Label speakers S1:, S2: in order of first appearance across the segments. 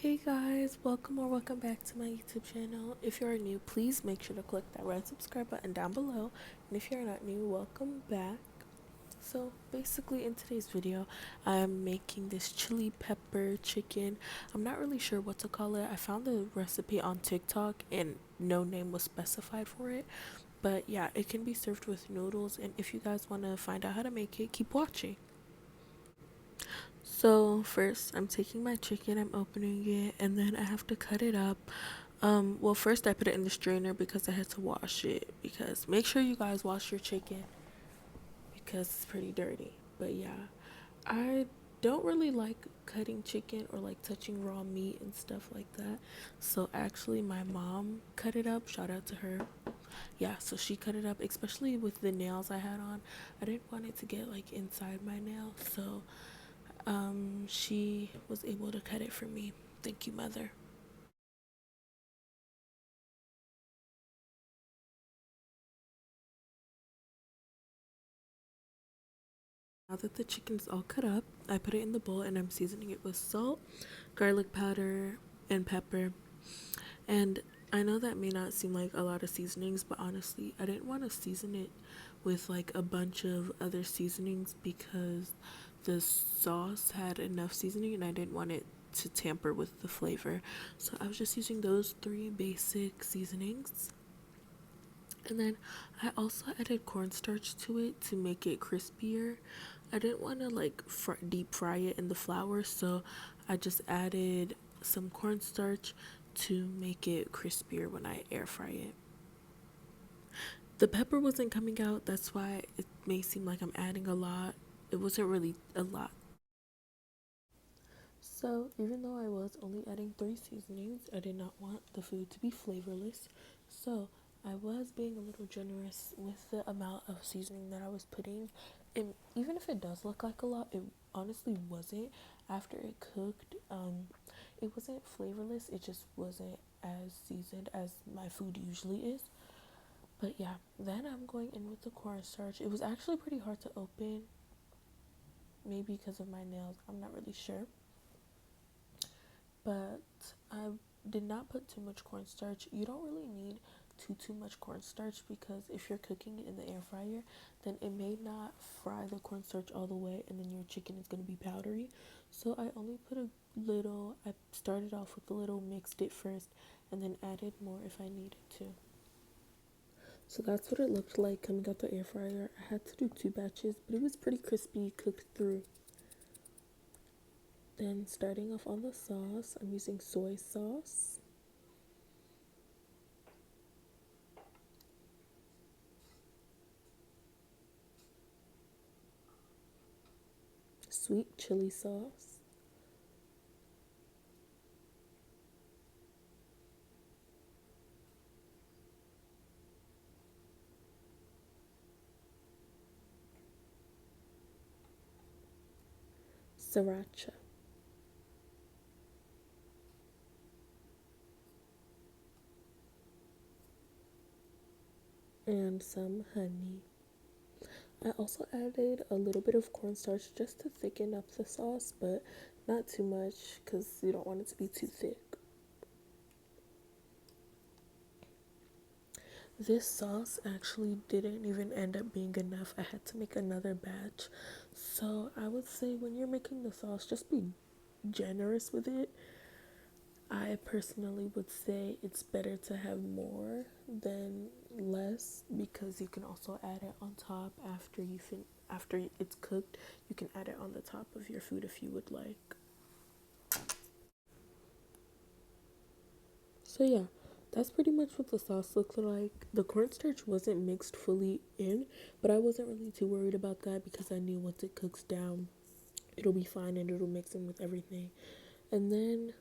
S1: Hey guys, welcome back to my YouTube channel. If you are new, please make sure to click that red subscribe button down below. And if you're not new, welcome back. So basically in today's video, I'm making this chili pepper chicken. I'm not really sure what to call it. I found the recipe on TikTok and no name was specified for it. But yeah, it can be served with noodles, and if you guys want to find out how to make it, keep watching. So first I'm taking my chicken, I'm opening it, and then I have to cut it up. Well, first I put it in the strainer because I had to wash it, because make sure you guys wash your chicken because it's pretty dirty. But yeah, I don't really like cutting chicken or like touching raw meat and stuff like that. So actually my mom cut it up. Shout out to her. Yeah, so she cut it up, especially with the nails I had on. I didn't want it to get like inside my nail, so she was able to cut it for me. Thank you, mother. Now that the chicken's all cut up, I put it in the bowl and I'm seasoning it with salt, garlic powder, and pepper. And I know that may not seem like a lot of seasonings, but honestly, I didn't want to season it with like a bunch of other seasonings because the sauce had enough seasoning and I didn't want it to tamper with the flavor. So I was just using those three basic seasonings. And then I also added cornstarch to it to make it crispier. I didn't want to like deep fry it in the flour, so I just added some cornstarch to make it crispier when I air fry it. The pepper wasn't coming out, that's why it may seem like I'm adding a lot. It wasn't really a lot. So, even though I was only adding three seasonings, I did not want the food to be flavorless. So, I was being a little generous with the amount of seasoning that I was putting. And even if it does look like a lot, it honestly wasn't. After it cooked, it wasn't flavorless, it just wasn't as seasoned as my food usually is. But yeah, then I'm going in with the cornstarch. It was actually pretty hard to open, maybe because of my nails, I'm not really sure. But I did not put too much cornstarch. You don't really need too much cornstarch because if you're cooking it in the air fryer, then it may not fry the cornstarch all the way, and then your chicken is going to be powdery. So I only put a little. I started off with a little, mixed it first, and then added more if I needed to. So that's what it looked like coming out the air fryer. I had to do two batches, but it was pretty crispy, cooked through. Then starting off on the sauce, I'm using soy sauce, sweet chili sauce, sriracha, and some honey. I also added a little bit of cornstarch just to thicken up the sauce, but not too much because you don't want it to be too thick. This sauce actually didn't even end up being enough. I had to make another batch. So I would say when you're making the sauce, just be generous with it. I personally would say it's better to have more than less because you can also add it on top after it's cooked. You can add it on the top of your food if you would like. So yeah, that's pretty much what the sauce looked like. The cornstarch wasn't mixed fully in, but I wasn't really too worried about that because I knew once it cooks down, it'll be fine and it'll mix in with everything. And then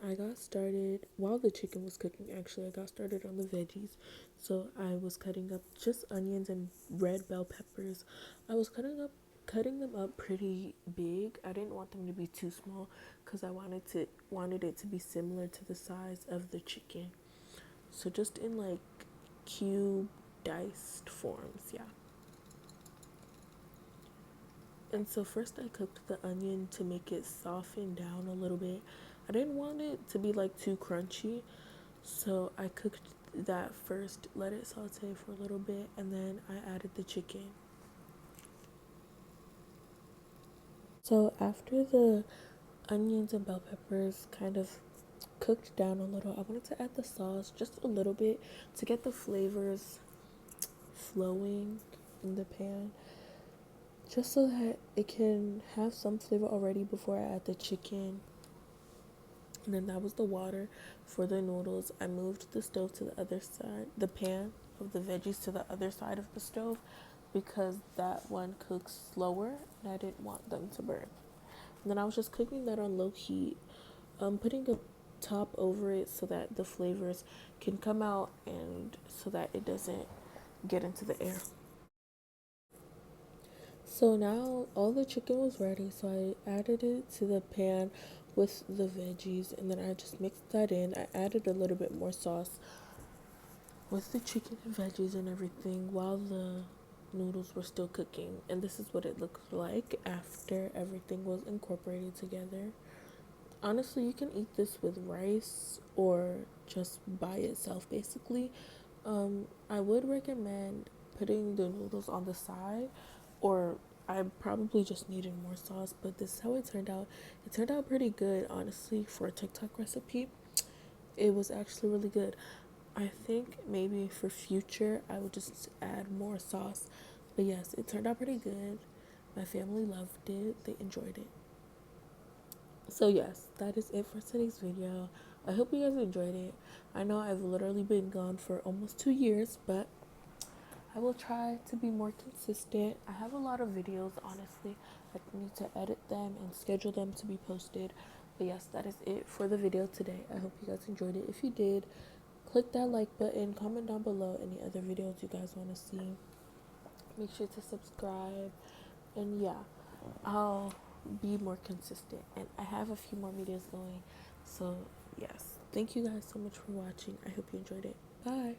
S1: I got started while the chicken was cooking. Actually, I got started on the veggies. So I was cutting up just onions and red bell peppers. I was cutting them up pretty big. I didn't want them to be too small because I wanted it to be similar to the size of the chicken. So just in like cube diced forms, yeah. And so first I cooked the onion to make it soften down a little bit. I didn't want it to be like too crunchy, so I cooked that first, let it saute for a little bit, and then I added the chicken. So after the onions and bell peppers kind of cooked down a little, I wanted to add the sauce just a little bit to get the flavors flowing in the pan, just so that it can have some flavor already before I add the chicken. And then that was the water for the noodles. I moved the stove to the other side, the pan of the veggies to the other side of the stove, because that one cooks slower and I didn't want them to burn. And then I was just cooking that on low heat, putting a top over it so that the flavors can come out and so that it doesn't get into the air. So now all the chicken was ready, so I added it to the pan with the veggies, and then I just mixed that in. I added a little bit more sauce with the chicken and veggies and everything while the noodles were still cooking. And this is what it looked like after everything was incorporated together. Honestly, you can eat this with rice or just by itself, basically. I would recommend putting the noodles on the side, or I probably just needed more sauce, but this is how it turned out. It turned out pretty good, honestly, for a TikTok recipe. It was actually really good. I think maybe for future, I would just add more sauce. But yes, it turned out pretty good. My family loved it, they enjoyed it. So yes, that is it for today's video. I hope you guys enjoyed it. I know I've literally been gone for almost 2 years, but I will try to be more consistent. I have a lot of videos, honestly. I need to edit them and schedule them to be posted. But yes, that is it for the video today. I hope you guys enjoyed it. If you did, click that like button, comment down below any other videos you guys want to see. Make sure to subscribe, and yeah, I'll be more consistent, and I have a few more videos going. So yes, thank you guys so much for watching. I hope you enjoyed it. Bye.